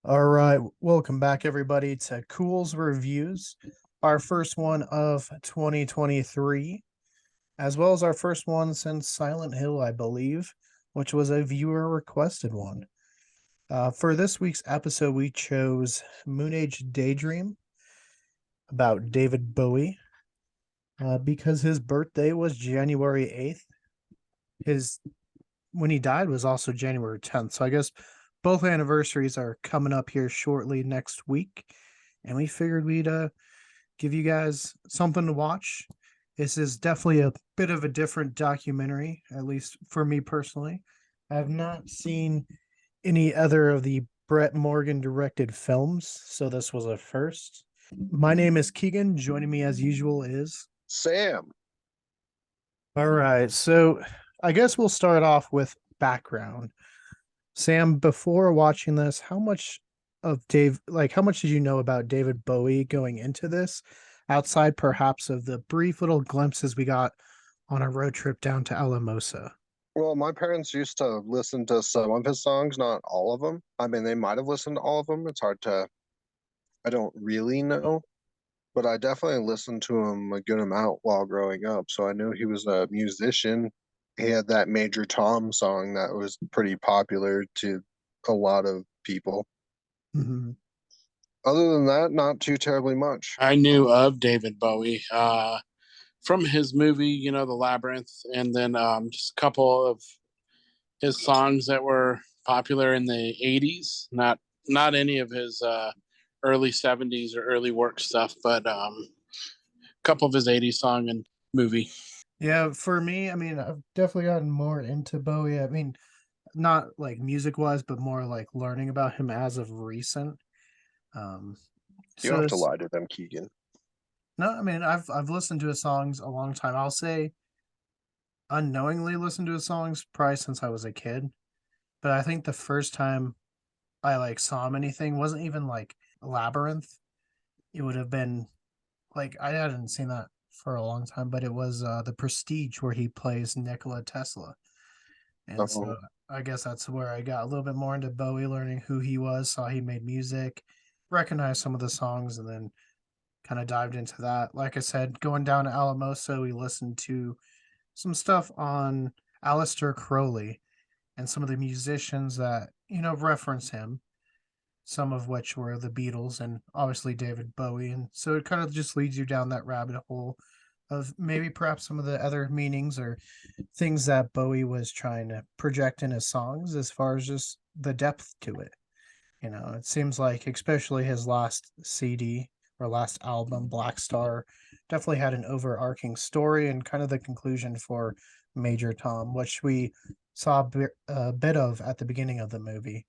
All right, welcome back everybody to Culz Reviews, our first one of 2023, as well as our first one since Silent Hill, I believe, which was a viewer requested one. For this week's episode, we chose Moonage Daydream about David Bowie, because his birthday was January 8th. His when he died was also January 10th. So I guess both anniversaries are coming up here shortly next week. And we figured we'd give you guys something to watch. This is definitely a bit of a different documentary, at least for me personally. I have not seen any other of the Brett Morgan directed films, so this was a first. My name is Keegan. Joining me as usual is Sam. all right. So I guess we'll start off with background. Sam, before watching this, how much did you know about David Bowie going into this, outside perhaps of the brief little glimpses we got on a road trip down to Alamosa? Well, my parents used to listen to some of his songs, not all of them. I mean, they might have listened to all of them. It's hard to, I don't really know, but I definitely listened to him a good amount while growing up. So I knew he was a musician. He had that Major Tom song that was pretty popular to a lot of people. Mm-hmm. Other than that, not too terribly much. I knew of David Bowie from his movie, The Labyrinth, and then just a couple of his songs that were popular in the '80s. Not any of his early '70s or early work stuff, but a couple of his '80s song and movie. Yeah, for me, I mean, I've definitely gotten more into Bowie. I mean, not like music wise, but more like learning about him as of recent. Um, You don't so have to this, lie to them, Keegan. no, I mean, I've listened to his songs a long time. I'll say unknowingly listened to his songs probably since I was a kid. But I think the first time I like saw him anything wasn't even like Labyrinth. It would have been like I hadn't seen that for a long time, but it was The Prestige where he plays Nikola Tesla. And so Oh, I guess that's where I got a little bit more into Bowie, learning who he was, saw he made music, recognized some of the songs, and then kind of dived into that. Like I said, going down to Alamosa, we listened to some stuff on Aleister Crowley and some of the musicians that, reference him, some of which were the Beatles and obviously David Bowie. And so it kind of just leads you down that rabbit hole of maybe perhaps some of the other meanings or things that Bowie was trying to project in his songs as far as just the depth to it. It seems like, especially his last CD or last album, Black Star, definitely had an overarching story and kind of the conclusion for Major Tom, which we saw a bit of at the beginning of the movie,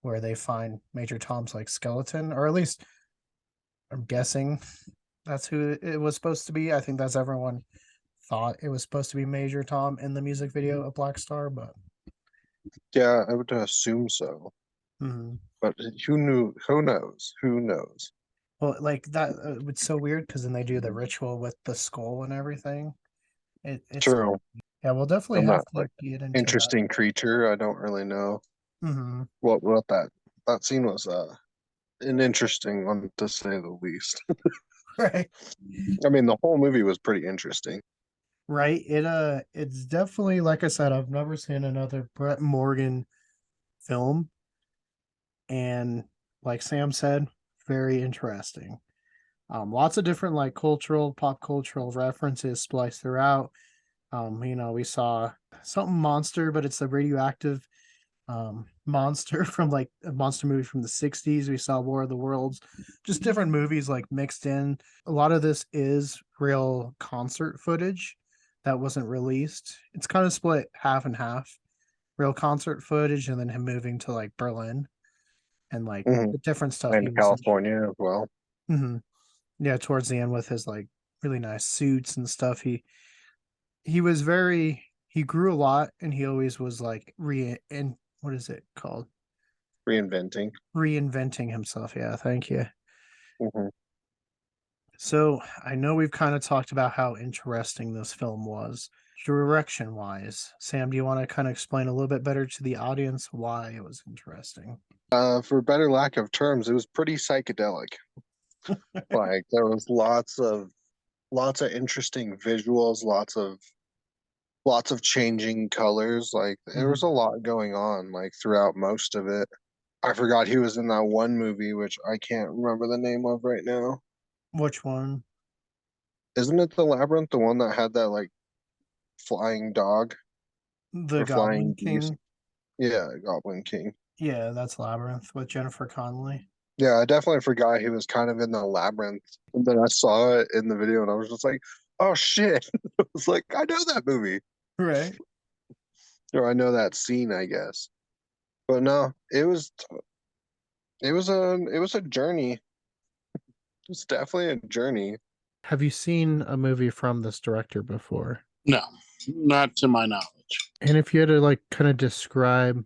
where they find Major Tom's like skeleton, or at least I'm guessing that's who it was supposed to be. I think that's everyone thought it was supposed to be Major Tom in the music video of Black Star, but yeah, I would assume so. mhm. But who knew? Who knows? Who knows? Well, like that, it's so weird because then they do the ritual with the skull and everything. It's True. yeah, we'll definitely I'm have not to like get into that. interesting creature. I don't really know Hmm. what that scene was. An interesting one to say the least. Right, I mean, the whole movie was pretty interesting. right. It's definitely, like I said, I've never seen another Brett Morgan film, and like Sam said, very interesting. Lots of different like pop cultural references spliced throughout. We saw something monster, but it's a radioactive monster from like a monster movie from the 60s. We saw War of the Worlds, just different movies like mixed in. A lot of this is real concert footage that wasn't released. It's kind of split half and half, real concert footage and then him moving to like Berlin and like Hmm. the different stuff he And was in. California as well. Mhm. Yeah, towards the end with his like really nice suits and stuff. He grew a lot, and he always was like re and what is it called, Reinventing. reinventing himself. Yeah, thank you. Hmm. So I know we've kind of talked about how interesting this film was. Direction wise, Sam, do you want to kind of explain a little bit better to the audience why it was interesting? For better lack of terms, it was pretty psychedelic. Like there was lots of interesting visuals, lots of changing colors. Like there was a lot going on like throughout most of it. I forgot he was in that one movie, which I can't remember the name of right now. Which one? Isn't it the Labyrinth, the one that had that like flying dog The or Goblin flying beast? King? Yeah, Goblin King. Yeah, that's Labyrinth with Jennifer Connelly. Yeah, I definitely forgot he was kind of in the labyrinth. And then I saw it in the video and I was just like, oh shit. I was like, I know that movie. Right. Or I know that scene, I guess. But no, it was a journey. It's definitely a journey. Have you seen a movie from this director before? No, not to my knowledge. And if you had to like kind of describe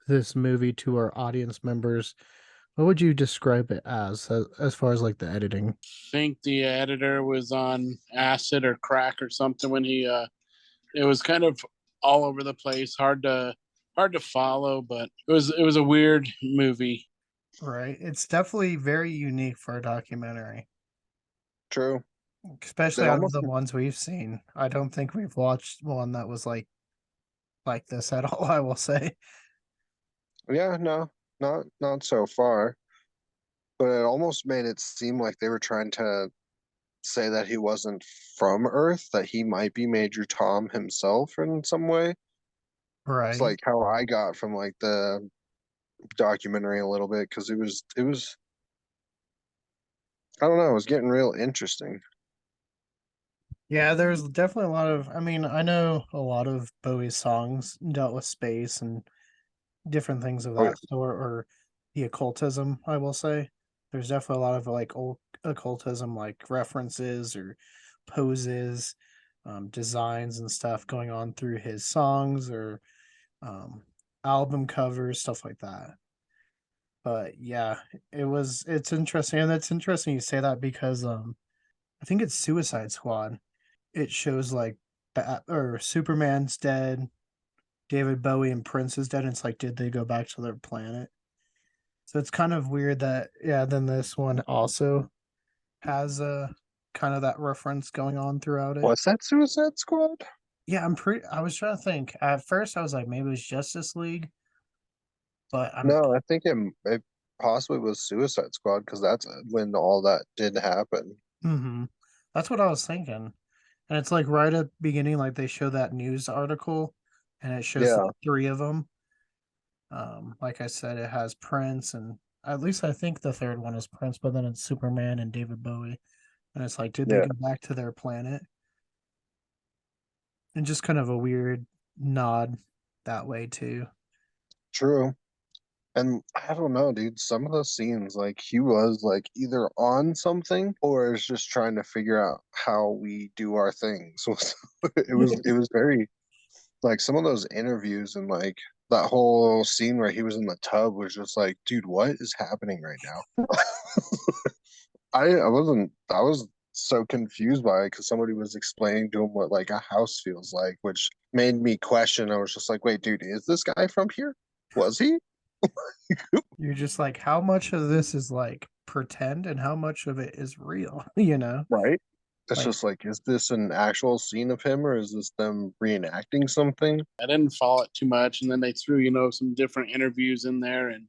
this movie to our audience members, what would you describe it as far as like the editing? Think the editor was on acid or crack or something when he it was kind of all over the place, hard to follow, but it was a weird movie. Right. It's definitely very unique for a documentary, True. especially It out of almost the ones we've seen. I don't think we've watched one that was like this at all, I will say. yeah, no, not so far. But it almost made it seem like they were trying to say that he wasn't from Earth, that he might be Major Tom himself in some way. It's Right. like how I got from like the documentary a little bit because it was I don't know, it was getting real interesting. Yeah, there's definitely a lot of I mean, I know a lot of Bowie's songs dealt with space and different things of Oh yeah, that sort, or the occultism, I will say. There's definitely a lot of like old occultism like references or poses, designs and stuff going on through his songs or um album covers, stuff like that. But yeah, it's interesting, and it's interesting you say that because I think it's Suicide Squad. It shows like or Superman's dead, David Bowie and Prince is dead, and it's like, did they go back to their planet? So it's kind of weird that yeah, then this one also has a kind of that reference going on throughout it. was that Suicide Squad? Yeah, I was trying to think. At first I was like maybe it was Justice League, but I'm No, I think it possibly was Suicide Squad because that's when all that did happen. mhm. That's what I was thinking. And it's like right at the beginning like they show that news article and it shows Yeah, like three of them. Like I said, it has Prince and at least I think the third one is Prince, but then it's Superman and David Bowie. And it's like, did they yeah, go back to their planet? And just kind of a weird nod that way too. true. And I don't know, dude. Some of those scenes, like he was like either on something or is just trying to figure out how we do our things. It was very like some of those interviews and like that whole scene where he was in the tub was just like, dude, what is happening right now? I was so confused by it because somebody was explaining to him what like a house feels like, which made me question. I was just like, wait, dude, is this guy from here? Was he? You're just like, how much of this is like pretend and how much of it is real, you know? Right? It's Like, just like, is this an actual scene of him or is this them reenacting something? I didn't follow it too much, and then they threw some different interviews in there, and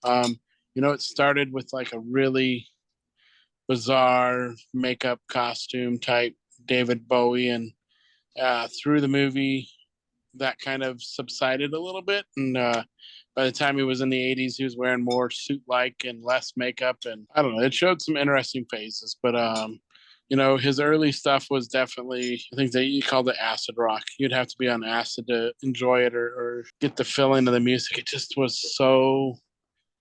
um, it started with like a really bizarre makeup costume type David Bowie, and through the movie that kind of subsided a little bit, and by the time he was in the 80s he was wearing more suit like and less makeup, and I don't know, it showed some interesting phases, but his early stuff was definitely, I think they called it acid rock. You'd have to be on acid to enjoy it, or get the feeling of the music. It just was so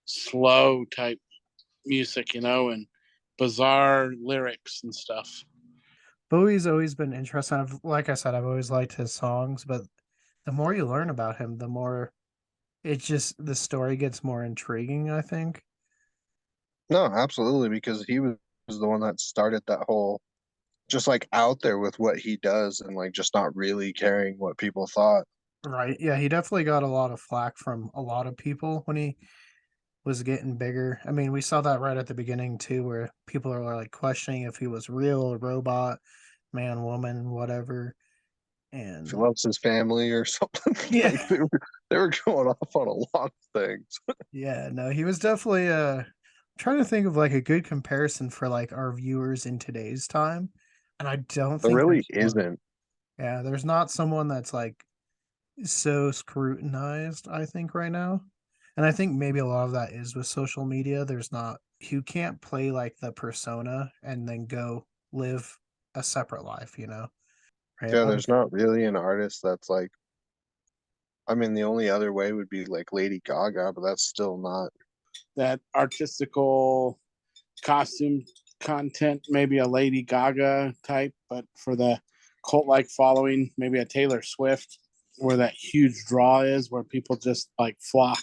slow type music, and bizarre lyrics and stuff. Bowie's always been interesting. Like I said, I've always liked his songs, but the more you learn about him, the more the story gets more intriguing, I think. No, absolutely, because he was the one that started that whole just like out there with what he does and like just not really caring what people thought. Right. Yeah, he definitely got a lot of flack from a lot of people when he was getting bigger. I mean, we saw that right at the beginning too, where people are like questioning if he was real, a robot, man, woman, whatever. If he And loves his family or something. yeah, Like they were going off on a lot of things. yeah, no, he was definitely trying to think of like a good comparison for like our viewers in today's time. And I don't There think really there's one. isn't. Yeah, there's not someone that's like so scrutinized, I think, right now. And I think maybe a lot of that is with social media. There's not, you can't play like the persona and then go live a separate life, right? Yeah, there's not really an artist that's like, I mean, the only other way would be like Lady Gaga, but that's still not. That artistical costume content, maybe a Lady Gaga type, but for the cult like following, maybe a Taylor Swift, where that huge draw is, where people just like flock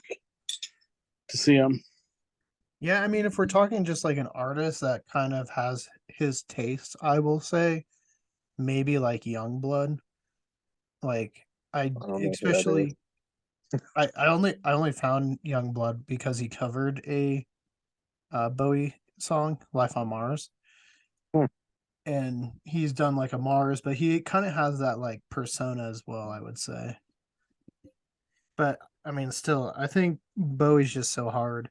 to see them. Yeah, I mean, if we're talking just like an artist that kind of has his taste, I will say maybe like Youngblood. Like I I don't know who that is. especially I only found Youngblood because he covered a Bowie song, Life on Mars. Hmm. And he's done like a Mars, but he kind of has that like persona as well, I would say. But I mean, still, I think Bowie's just so hard.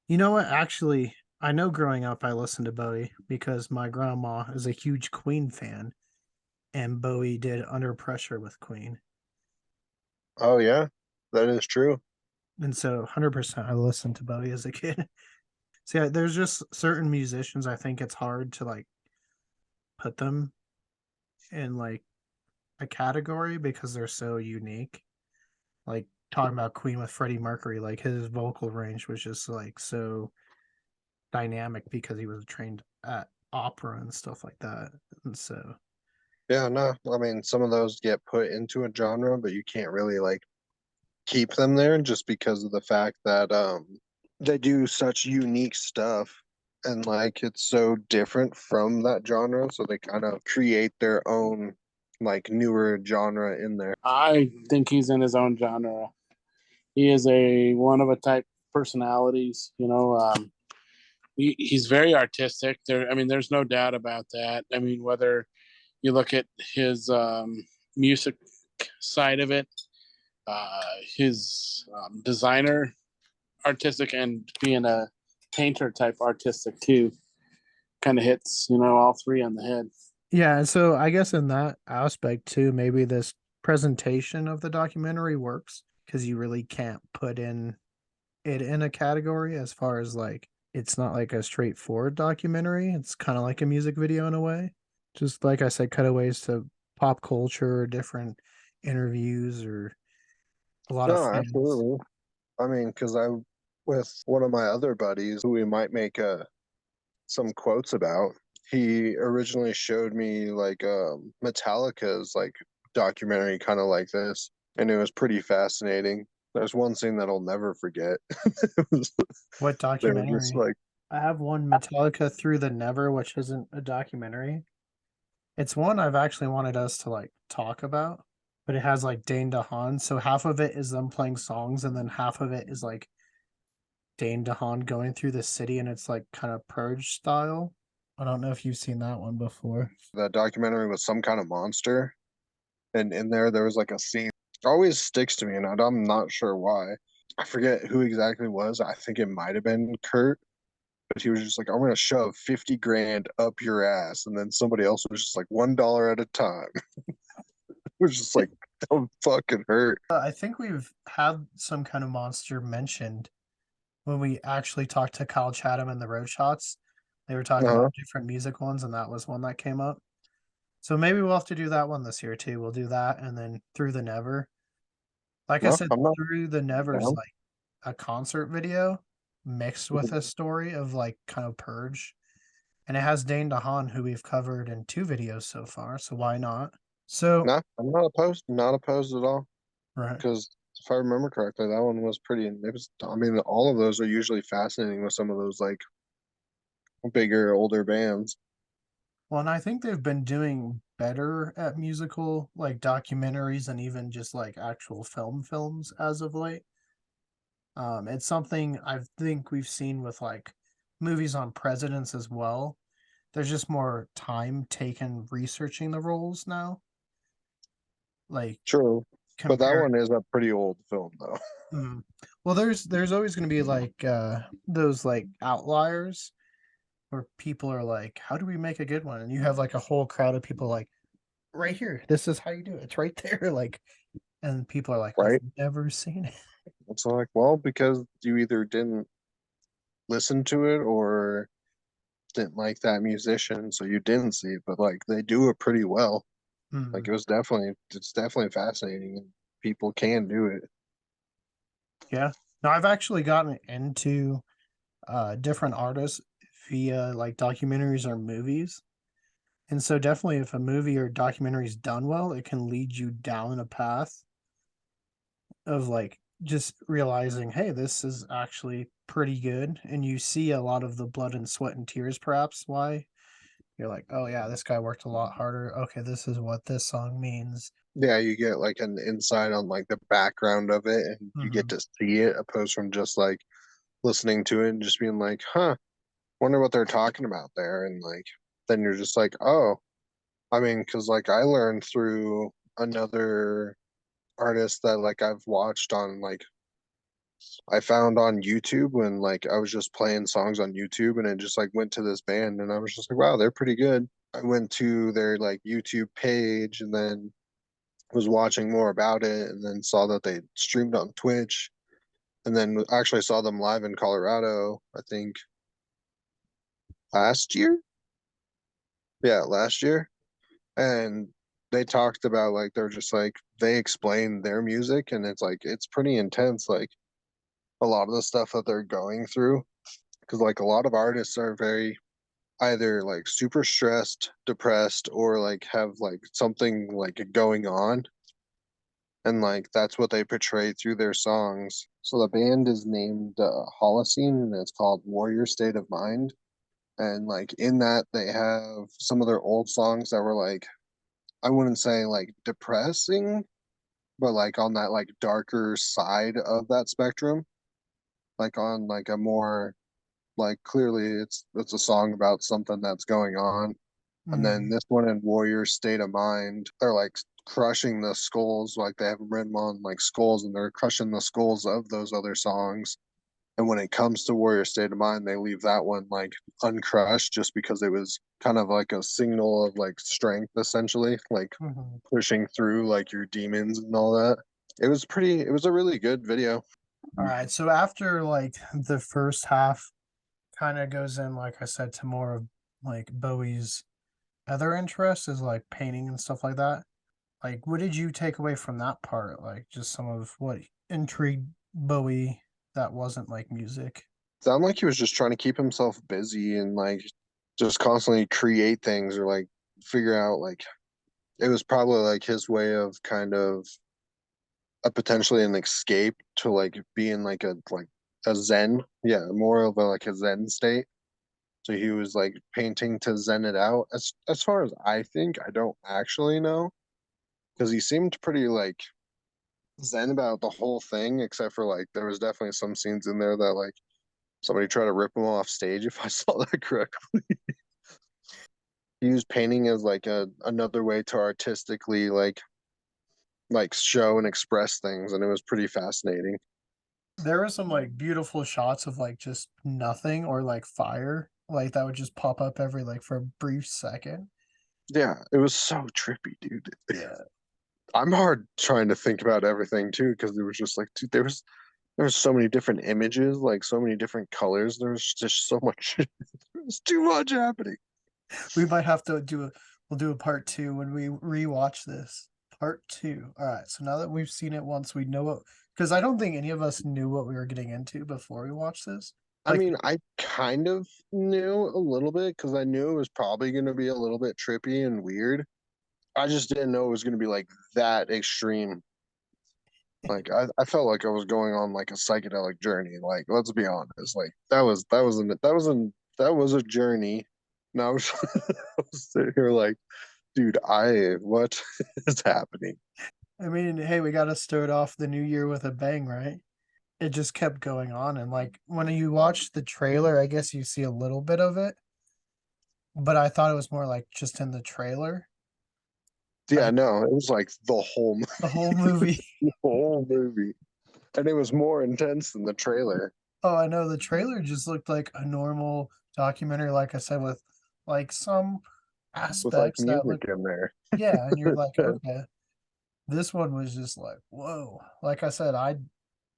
You know what? Actually, I know growing up I listened to Bowie because my grandma is a huge Queen fan, and Bowie did Under Pressure with Queen. Oh yeah, that is true. And so 100% I listened to Bowie as a kid. So yeah, there's just certain musicians I think it's hard to like put them in like a category because they're so unique. Like talking about Queen with Freddie Mercury, like his vocal range was just like so dynamic because he was trained at opera and stuff like that. And so Yeah, no, I mean, some of those get put into a genre, but you can't really like keep them there just because of the fact that they do such unique stuff and like it's so different from that genre, so they kind of create their own like newer genre in there. I think he's in his own genre. He is a one of a type personalities. He's very artistic. I mean, there's no doubt about that. I mean, whether you look at his music side of it, his designer artistic, and being a painter type artistic too, kind of hits all three on the head. yeah, and so I guess in that aspect too, maybe this presentation of the documentary works because you really can't put in it in a category as far as like it's not like a straightforward documentary. It's kind of like a music video in a way. Just like I said, cutaways to pop culture, different interviews, or a lot of No, fans. absolutely. I mean, because I with one of my other buddies who we might make some quotes about. He originally showed me like Metallica's like documentary kind of like this, and it was pretty fascinating. There's one scene that I'll never forget. It was- What they were just documentary? like, I have one Metallica Through the Never, which isn't a documentary. It's one I've actually wanted us to like talk about, but it has like Dane DeHaan. So half of it is them playing songs, and then half of it is like Dane DeHaan going through the city, and it's like kind of purge style. I don't know if you've seen that one before. the documentary was some kind of monster, and in there was like a scene always sticks to me, and I'm not sure why. I forget who exactly it was. I think it might have been Kurt, but he was just like, "I'm gonna shove 50 grand up your ass," and then somebody else was just like $1 at a time. It was just like, "Don't fucking hurt." I think we've had some kind of monster mentioned when we actually talked to Kyle Chatham and the Road Shots. They were talking Uh-huh. about different music ones, and that was one that came up. So maybe we'll have to do that one this year too. We'll do that and then Through the Never. Like I No, said, I'm not Through the Never's down. like a concert video mixed with a story of like kind of purge. And it has Dane DeHaan, who we've covered in 2 videos so far. So why not? So No, I'm not opposed. Not opposed at all. right. Because if I remember correctly, that one was pretty. It was. I mean, all of those are usually fascinating with some of those like bigger, older bands. Well, and I think they've been doing better at musical like documentaries and even just like actual films as of late. It's something I think we've seen with like movies on presidents as well. There's just more time taken researching the roles now, like True, but that compared. one is a pretty old film though. Mm. Well, there's always going to be like those like outliers where people are like, "How do we make a good one?" And you have like a whole crowd of people like, "Right here, this is how you do it. It's right there." Like, and people are like, "I've Right? never seen it." It's like, well, because you either didn't listen to it or didn't like that musician, so you didn't see it. But like they do it pretty well. Like Mm. it's definitely fascinating, and people can do it. Yeah. Now I've actually gotten into different artists via like documentaries or movies. And so definitely if a movie or documentary is done well, it can lead you down a path of like just realizing, hey, this is actually pretty good. And you see a lot of the blood and sweat and tears, perhaps why you're like, oh yeah, this guy worked a lot harder. Okay, this is what this song means. Yeah, you get like an insight on like the background of it, and you get Hmm. to see it opposed from just like listening to it and just being like, huh, wonder what they're talking about there. And like, then you're just like, oh, I mean, because like I learned through another artist that like I've watched on like I found on YouTube when like I was just playing songs on YouTube and it just like went to this band and I was just like, wow, they're pretty good. I went to their like YouTube page and then was watching more about it and then saw that they streamed on Twitch and then actually saw them live in Colorado, I think last year. Yeah, last year. And they talked about like they're just like they explained their music and it's like it's pretty intense like a lot of the stuff that they're going through because like a lot of artists are very either like super stressed, depressed, or like have like something like going on and like that's what they portray through their songs. So the band is named Holocene and it's called Warrior State of Mind. And like in that they have some of their old songs that were like I wouldn't say like depressing, but like on that like darker side of that spectrum, like on like a more like clearly it's a song about something that's going on. And then Hmm. this one in Warrior State of Mind, they're like crushing the skulls, like they have them written on like skulls, and they're crushing the skulls of those other songs. And when it comes to Warrior State of Mind, they leave that one like uncrushed just because it was kind of like a signal of like strength, essentially, like Hmm. pushing through like your demons and all that. It was a really good video. All right. So after like the first half kind of goes in, like I said, to more of like Bowie's other interests is like painting and stuff like that. Like, what did you take away from that part? Like, just some of what intrigued Bowie that wasn't like music. Sound like he was just trying to keep himself busy and like just constantly create things or like figure out like it was probably like his way of kind of a potentially an escape to like being like a zen, yeah, more of a like a zen state. So he was like painting to zen it out. As far as I think, I don't actually know because he seemed pretty like zen about the whole thing, except for like there was definitely some scenes in there that like somebody tried to rip him off stage. If I saw that correctly, he used painting as like a another way to artistically like show and express things, and it was pretty fascinating. There were some like beautiful shots of like just nothing or like fire, like that would just pop up every like for a brief second. Yeah, it was so trippy, dude. Yeah. I'm hard trying to think about everything too because there was just like, dude, there was so many different images, like so many different colors. There's just so much. There's too much happening. We might have to do a we'll do a part two when we rewatch this. Part two. All right. So now that we've seen it once, we know what because I don't think any of us knew what we were getting into before we watched this. I Like mean, I kind of knew a little bit because I knew it was probably going to be a little bit trippy and weird. I just didn't know it was going to be like that extreme. Like I felt like I was going on like a psychedelic journey. Like let's be honest, like that was a journey. And I was, I was sitting here like, dude, what is happening? I mean, hey, we got to start off the new year with a bang, right? It just kept going on. And like when you watch the trailer, I guess you see a little bit of it, but I thought it was more like just in the trailer. Yeah, Like no, it was like the whole the whole movie. the whole movie, and it was more intense than the trailer Oh, I know the trailer just looked like a normal documentary, like I said, with like some with like aspects that music look, in there. yeah, and you're like, okay. This one was just like, whoa. Like I said, I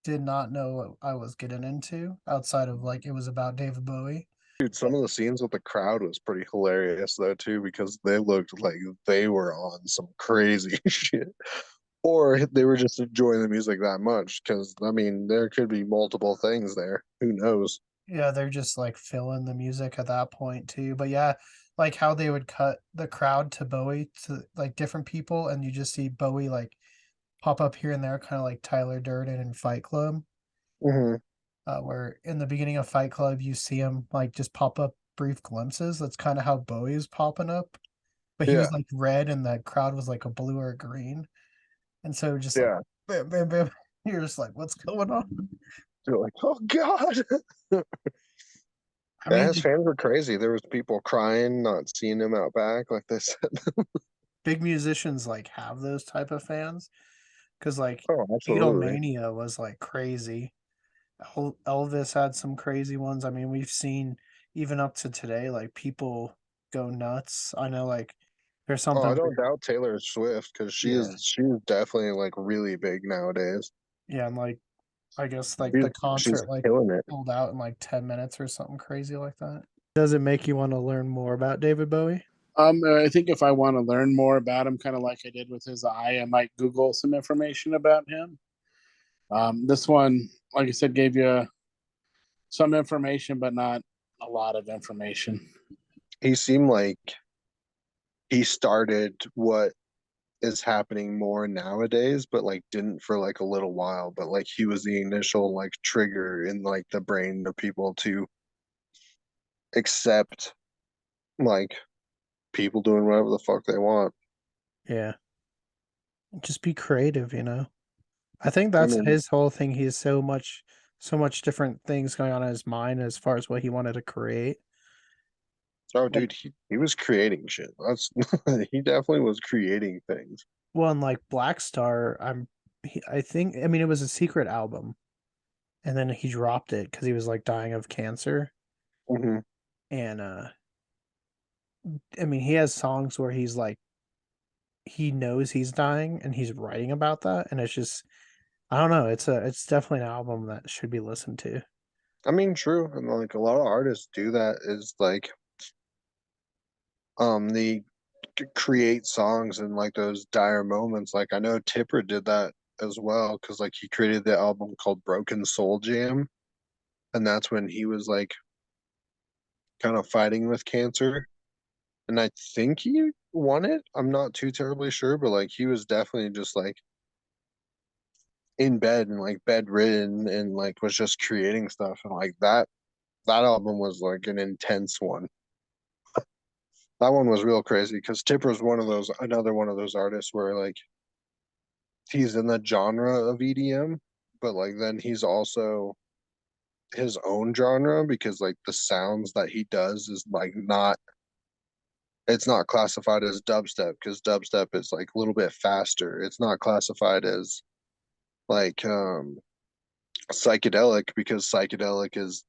did not know what I was getting into outside of like it was about David Bowie. Dude, some of the scenes with the crowd was pretty hilarious though too, because they looked like they were on some crazy shit. Or they were just enjoying the music that much. Because I mean, there could be multiple things there. Who knows? Yeah, they're just like filling the music at that point too. But yeah, like how they would cut the crowd to Bowie to like different people, and you just see Bowie like pop up here and there, kind of like Tyler Durden in Fight Club. Hmm. Where in the beginning of Fight Club you see him like just pop up brief glimpses. That's kind of how Bowie is popping up, but he Yeah, was like red and the crowd was like a blue or a green, and so just like yeah. bam, bam, bam. You're just like, what's going on? They're like, oh god. I Yeah, mean, his fans were crazy. There was people crying, not seeing him out back, like they said. big musicians like have those type of fans because like Oh, absolutely. Beatlemania was like crazy. Elvis had some crazy ones. I mean, we've seen even up to today, like people go nuts. I know, like there's Oh, I something don't where, doubt Taylor Swift because yeah, she is definitely like really big nowadays. yeah, and like I guess like She's the she's concert like killing it. sold out in like 10 minutes or something crazy like that. Does it make you want to learn more about David Bowie? I think if I want to learn more about him, kind of like I did with his eye, I might Google some information about him. This one, like I said, gave you some information, but not a lot of information. He seemed like he started what is happening more nowadays, but like didn't for like a little while. But like he was the initial like trigger in like the brain of people to accept like people doing whatever the fuck they want. Yeah, just be creative, you know. I think I that's mean, his whole thing. He has so much different things going on in his mind as far as what he wanted to create. oh Like, dude, he was creating shit. That's he definitely was creating things. well, like Black Star, I think, I mean, it was a secret album, and then he dropped it because he was like dying of cancer. Hmm. And I mean, he has songs where he's like, he knows he's dying and he's writing about that, and it's just, I don't know. It's definitely an album that should be listened to. I mean, true, and like a lot of artists do that is like they create songs in like those dire moments. Like I know Tipper did that as well because like he created the album called Broken Soul Jam, and that's when he was like kind of fighting with cancer, and I think he won it. I'm not too terribly sure, but like he was definitely just like in bed and like bedridden and like was just creating stuff, and like that album was like an intense one. That one was real crazy because Tipper's one of those another one of those artists where like he's in the genre of EDM, but like then he's also his own genre because like the sounds that he does is like not it's not classified as dubstep because dubstep is like a little bit faster. It's not classified as like psychedelic because psychedelic is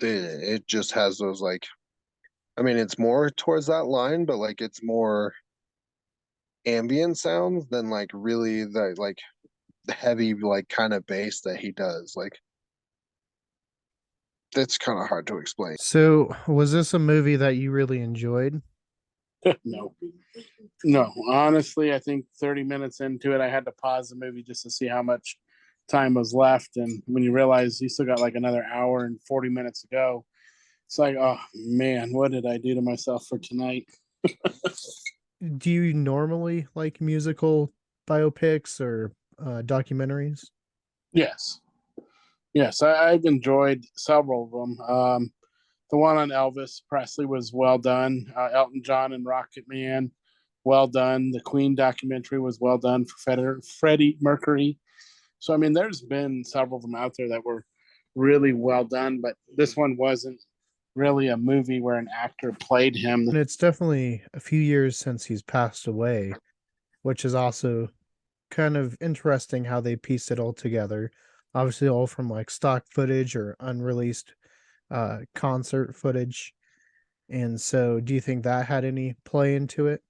it just has those like I mean it's more towards that line, but like it's more ambient sounds than like really the heavy like kind of bass that he does. Like it's kind of hard to explain. So, was this a movie that you really enjoyed? No, no. Honestly, I think 30 minutes into it, I had to pause the movie just to see how much time was left. And when you realize you still got like another hour and 40 minutes to go, it's like, oh man, what did I do to myself for tonight? Do you normally like musical biopics or documentaries? Yes, yes, I've enjoyed several of them. The one on Elvis Presley was well done. Elton John and Rocket Man, well done. The Queen documentary was well done for Freddie Mercury. So I mean, there's been several of them out there that were really well done, but this one wasn't really a movie where an actor played him. And it's definitely a few years since he's passed away, which is also kind of interesting how they pieced it all together. Obviously, all from like stock footage or unreleased concert footage. And so, do you think that had any play into it?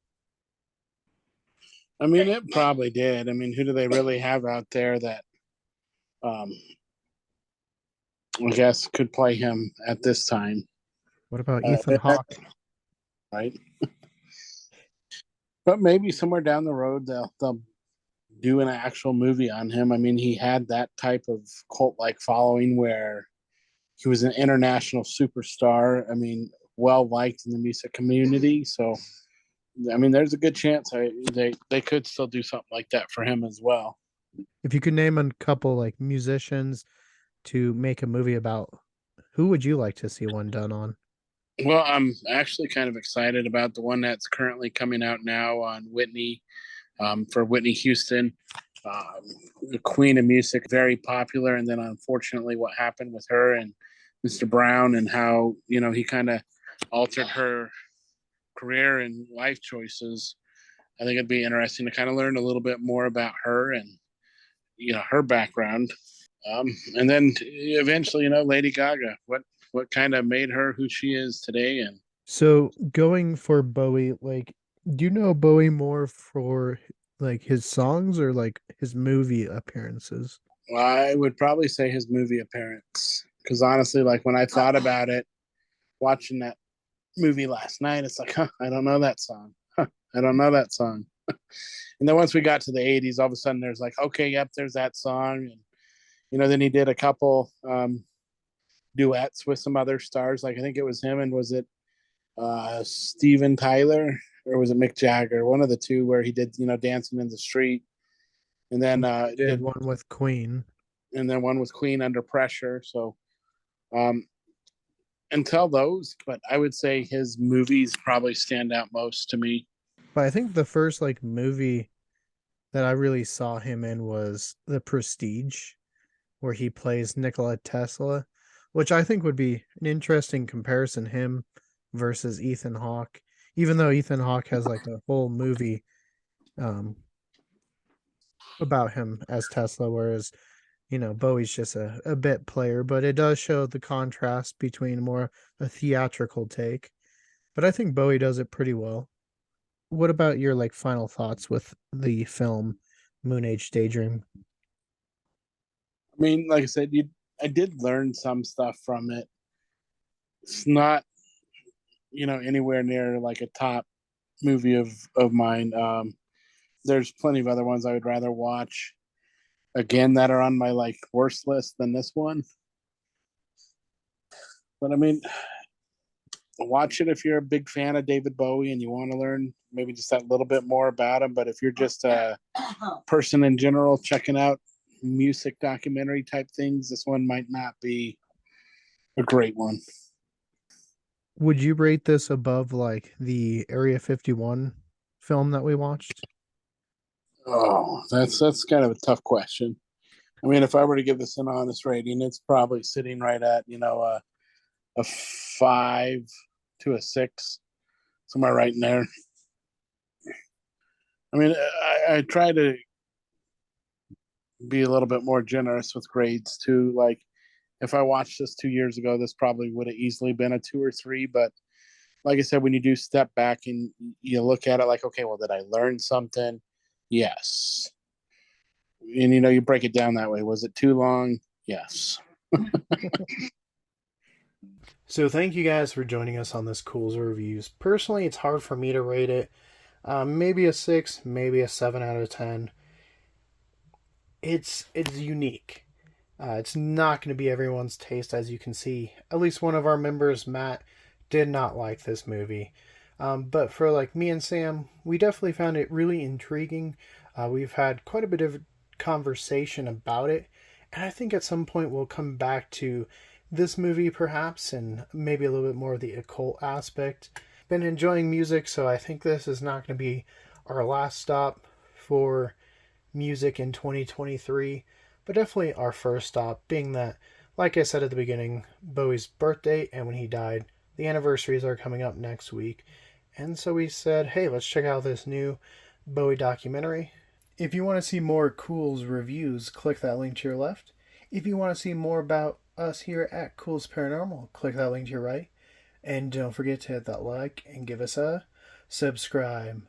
I mean, it probably did. I mean, who do they really have out there that um, I guess could play him at this time? What about Ethan Hawke? Right. But maybe somewhere down the road they'll do an actual movie on him. I mean, he had that type of cult like following where he was an international superstar. I mean, well liked in the music community. So, I mean, there's a good chance they could still do something like that for him as well. If you could name a couple like musicians to make a movie about, who would you like to see one done on? Well, I'm actually kind of excited about the one that's currently coming out now on Whitney, for Whitney Houston. The queen of music, very popular. And then unfortunately, what happened with her and Mr. Brown, and how, he kind of altered her career and life choices. I think it'd be interesting to kind of learn a little bit more about her and, her background. And then eventually, Lady Gaga, what kind of made her who she is today. And So, going for Bowie, like, do you know Bowie more for like his songs or like his movie appearances? I would probably say his movie appearance. Because honestly, like when I thought about it, watching that movie last night, it's like, I don't know that song. I don't know that song. And then once we got to the 80s, all of a sudden there's like, okay, yep, there's that song. And, then he did a couple duets with some other stars. Like I think it was him, and was it Steven Tyler, or was it Mick Jagger? One of the two, where he did, Dancing in the Street. And then Did one with Queen. And then one with Queen, Under Pressure. So until those, but I would say his movies probably stand out most to me. But I think the first like movie that I really saw him in was The Prestige, where he plays Nikola Tesla, which I think would be an interesting comparison, him versus Ethan Hawke. Even though Ethan Hawke has like a whole movie um, about him as Tesla, whereas Bowie's just a bit player, but it does show the contrast between more a theatrical take. But I think Bowie does it pretty well. What about your like final thoughts with the film Moonage Daydream? I mean, like I said, I did learn some stuff from it. It's not, anywhere near like a top movie of mine. There's plenty of other ones I would rather watch again that are on my like worst list than this one. But I mean, watch it if you're a big fan of David Bowie and you want to learn maybe just that little bit more about him. But if you're just a person in general checking out music documentary type things, this one might not be a great one. Would you rate this above like the Area 51 film that we watched? Oh, that's kind of a tough question. I mean, if I were to give this an honest rating, it's probably sitting right at, a 5 to a 6, somewhere right in there. I mean, I try to be a little bit more generous with grades too. Like, if I watched this 2 years ago, this probably would have easily been a 2 or 3. But like I said, when you do step back and you look at it like, okay, well, did I learn something? Yes. And you break it down that way. Was it too long? Yes. So thank you guys for joining us on this Culz Reviews. Personally, it's hard for me to rate it. Maybe a 6, maybe a 7 out of 10. It's unique. It's not going to be everyone's taste, as you can see. At least one of our members, Matt, did not like this movie. But for like me and Sam, we definitely found it really intriguing. We've had quite a bit of conversation about it, and I think at some point we'll come back to this movie, perhaps, and maybe a little bit more of the occult aspect. Been enjoying music, so I think this is not going to be our last stop for music in 2023, but definitely our first stop, being that, like I said at the beginning, Bowie's birthday and when he died, the anniversaries are coming up next week. And so we said, hey, let's check out this new Bowie documentary. If you want to see more Culz reviews, click that link to your left. If you want to see more about us here at Culz Paranormal, click that link to your right. And don't forget to hit that like and give us a subscribe.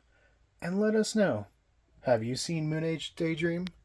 And let us know, have you seen Moonage Daydream?